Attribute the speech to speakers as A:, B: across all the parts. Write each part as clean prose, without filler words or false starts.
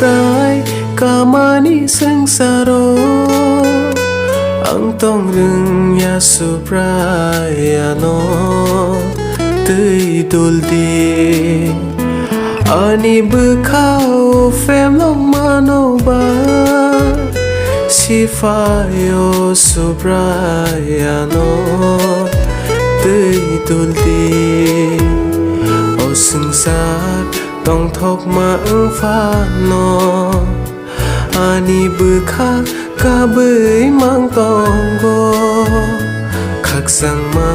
A: prai kamani sengsaro ang tong rừng ya su prai ano tươi dul di ani bekhao fem long mano ba si fa yo su prai ano tươi dul di o sừng sát tong thok ma pha no ani bekha ka bơi mang tong go khắc sang ma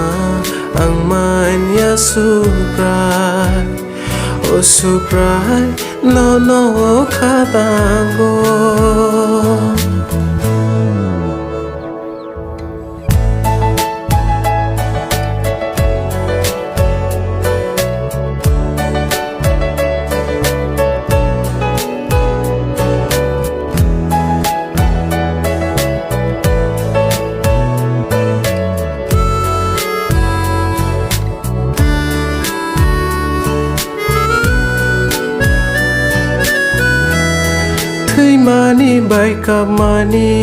A: ang man ya su prai o su prai no no kha tango mani bai ka mani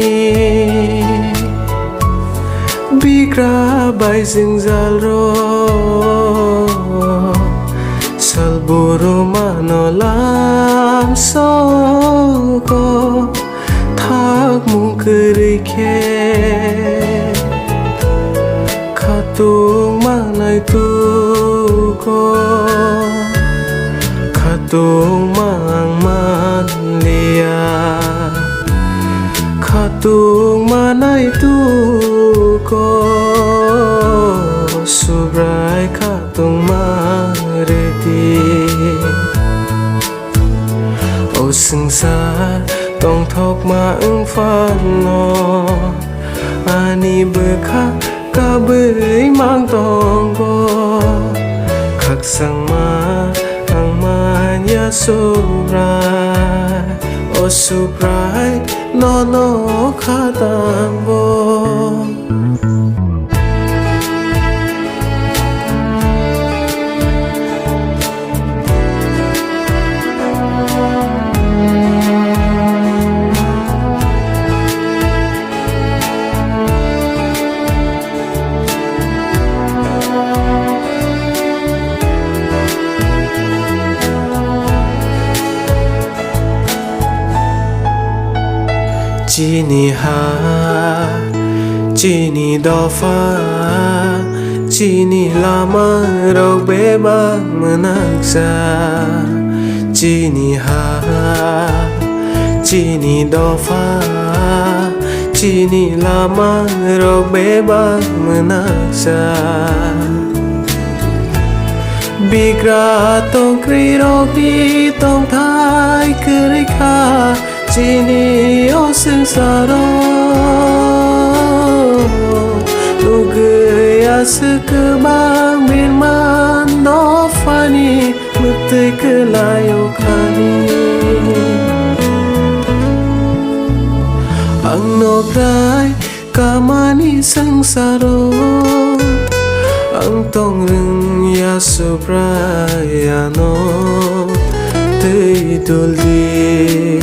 A: bikra bai zingjal ro salboro mano lam so ko thak mung kri khe khatung manai tu ko khatung mang man lia khatung manai tu ko subrai khatung ma re ti o sing sa tong thok ma pha no ani bekha ka bơi mang tong go khắc sang ma ang man ya subrai o subrai no no kha tango chi ni ha chi ni do fa chi ni lama ro be ba manak sa chi ni ha chi ni do fa chi ni lama ro be ba manak sa bigra tong kri ro di tong thai kri kha chini o sing saro lugay asuk bang bin man no fani mutte kelayo khani ang no prai kamani sang saro ang tong rừng ya su prai ano tươi dul di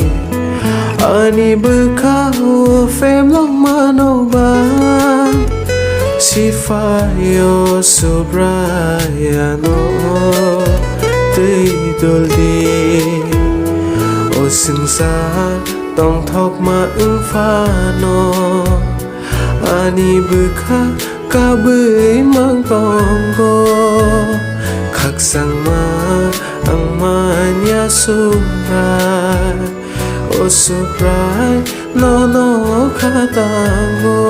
A: ani bekhao fem long mano ba si fa yo subrai ano tươi dul di o sing sa tong thok ma pha no ani bekha ka bơi mang tong go khắc sang ma ang man ya subrai o subrai no no kha tango